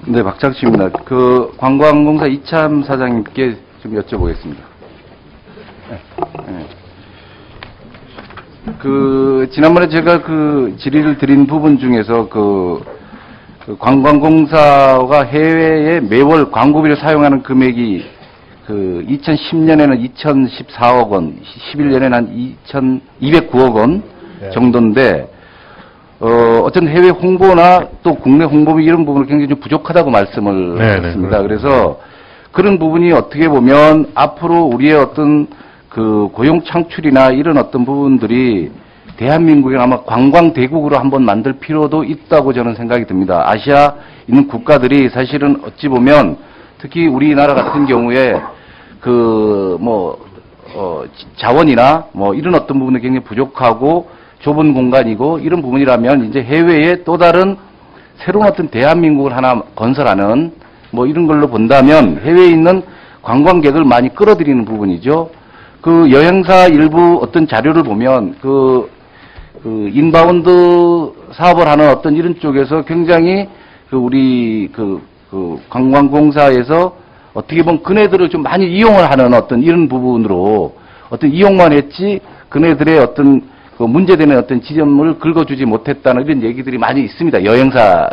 네, 박창식입니다. 그 관광공사 이참 사장님께 좀 여쭤보겠습니다. 네. 그 지난번에 제가 그 질의를 드린 부분 중에서 그 관광공사가 해외에 매월 광고비를 사용하는 금액이 그 2010년에는 2014억 원, 11년에는 한 209억 원 정도인데, 어쨌든 해외 홍보나 또 국내 홍보비 이런 부분은 굉장히 좀 부족하다고 말씀을 했습니다. 그래서 그런 부분이 어떻게 보면 앞으로 우리의 어떤 그 고용 창출이나 이런 어떤 부분들이 대한민국이 아마 관광 대국으로 한번 만들 필요도 있다고 저는 생각이 듭니다. 아시아 있는 국가들이 사실은 어찌 보면 특히 우리나라 같은 경우에 그 자원이나 뭐 이런 어떤 부분이 굉장히 부족하고 좁은 공간이고 이런 부분이라면 이제 해외에 또 다른 새로운 어떤 대한민국을 하나 건설하는 뭐 이런 걸로 본다면 해외에 있는 관광객을 많이 끌어들이는 부분이죠. 그 여행사 일부 어떤 자료를 보면 그 인바운드 사업을 하는 어떤 이런 쪽에서 굉장히 그 우리 그 관광공사에서 어떻게 보면 그네들을 좀 많이 이용을 하는 어떤 이런 부분으로 어떤 이용만 했지 그네들의 어떤 그 문제되는 어떤 지점을 긁어주지 못했다는 이런 얘기들이 많이 있습니다. 여행사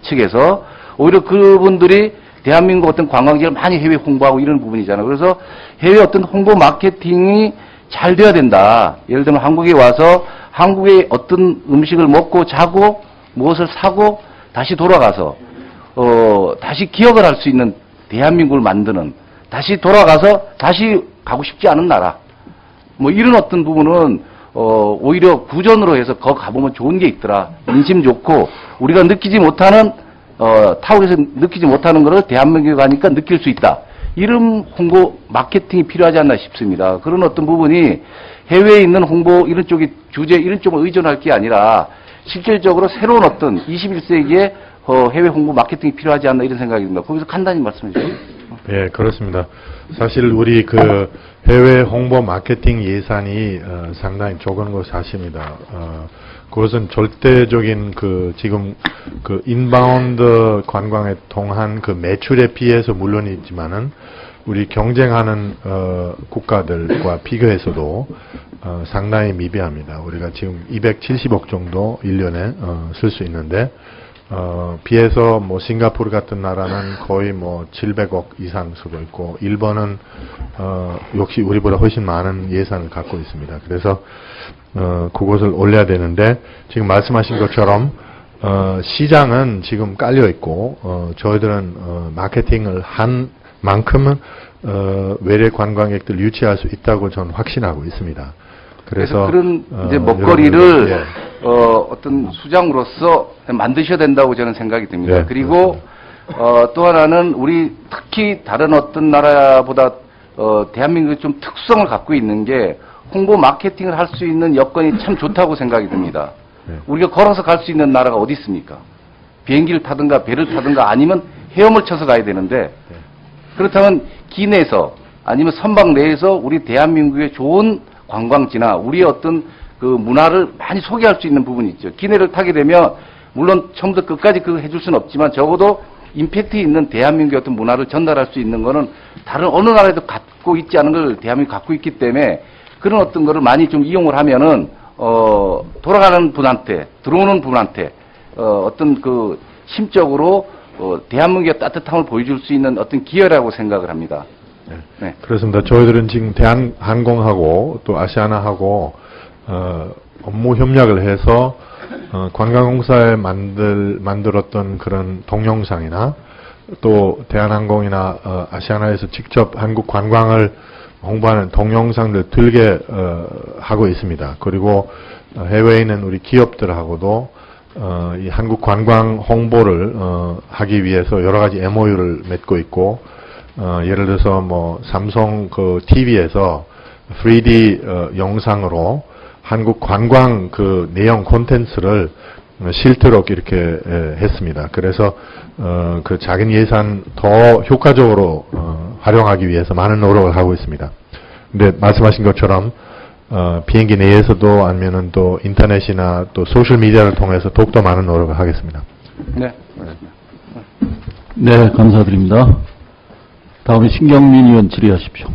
측에서. 오히려 그분들이 대한민국 어떤 관광지를 많이 해외 홍보하고 이런 부분이잖아요. 그래서 해외 어떤 홍보 마케팅이 잘 돼야 된다. 예를 들면 한국에 와서 한국의 어떤 음식을 먹고 자고 무엇을 사고 다시 돌아가서 다시 기억을 할 수 있는 대한민국을 만드는 다시 돌아가서 다시 가고 싶지 않은 나라. 뭐 이런 어떤 부분은 오히려 구전으로 해서 거 가보면 좋은 게 있더라. 인심 좋고 우리가 느끼지 못하는 타국에서 느끼지 못하는 것을 대한민국에 가니까 느낄 수 있다. 이런 홍보 마케팅이 필요하지 않나 싶습니다. 그런 어떤 부분이 해외에 있는 홍보 이런 쪽이 주제 이런 쪽을 의존할 게 아니라 실질적으로 새로운 어떤 21세기에 해외 홍보 마케팅이 필요하지 않나 이런 생각이 듭니다. 거기서 간단히 말씀해 주세요. 예, 그렇습니다. 사실 우리 그 해외 홍보 마케팅 예산이 상당히 적은 거 사실입니다. 그것은 절대적인 그 지금 그 인바운드 관광에 통한 그 매출에 비해서 물론이지만은 우리 경쟁하는 국가들과 비교해서도 상당히 미비합니다. 우리가 지금 270억 정도 1년에 쓸 수 있는데 비해서 뭐 싱가포르 같은 나라는 거의 뭐 700억 이상 쓰고 있고 일본은 역시 우리보다 훨씬 많은 예산을 갖고 있습니다. 그래서 그것을 올려야 되는데 지금 말씀하신 것처럼 시장은 지금 깔려 있고 저희들은 마케팅을 한 만큼은 외래 관광객들 유치할 수 있다고 저는 확신하고 있습니다. 그래서 그런 이제 먹거리를 예. 어떤 수장으로서 만드셔야 된다고 저는 생각이 듭니다. 예, 그리고 또 하나는 우리 특히 다른 어떤 나라보다 대한민국이 좀 특성을 갖고 있는 게 홍보 마케팅을 할 수 있는 여건이 참 좋다고 생각이 듭니다. 예. 우리가 걸어서 갈 수 있는 나라가 어디 있습니까? 비행기를 타든가 배를 타든가 아니면 헤엄을 쳐서 가야 되는데 예. 그렇다면 기내에서 아니면 선박 내에서 우리 대한민국의 좋은 관광지나 우리의 어떤 그 문화를 많이 소개할 수 있는 부분이 있죠. 기내를 타게 되면 물론 처음부터 끝까지 그 해줄 수는 없지만 적어도 임팩트 있는 대한민국의 어떤 문화를 전달할 수 있는 거는 다른 어느 나라에도 갖고 있지 않은 걸 대한민국이 갖고 있기 때문에 그런 어떤 거를 많이 좀 이용을 하면은 돌아가는 분한테 들어오는 분한테 어떤 그 심적으로 대한민국의 따뜻함을 보여줄 수 있는 어떤 기회라고 생각을 합니다. 네. 그렇습니다. 저희들은 지금 대한항공하고 또 아시아나하고 업무 협력을 해서 관광공사에 만들었던 그런 동영상이나 또 대한항공이나 아시아나에서 직접 한국 관광을 홍보하는 동영상들 들게 하고 있습니다. 그리고 해외에 있는 우리 기업들하고도 이 한국 관광 홍보를 하기 위해서 여러 가지 MOU를 맺고 있고 예를 들어서 뭐 삼성 그 TV에서 3D 영상으로 한국 관광 그 내용 콘텐츠를 실도록 이렇게 했습니다. 그래서 그 작은 예산 더 효과적으로 활용하기 위해서 많은 노력을 하고 있습니다. 근데 말씀하신 것처럼 비행기 내에서도 아니면은 또 인터넷이나 또 소셜 미디어를 통해서 더욱더 많은 노력을 하겠습니다. 네. 네, 감사드립니다. 다음에 신경민 의원 질의하십시오.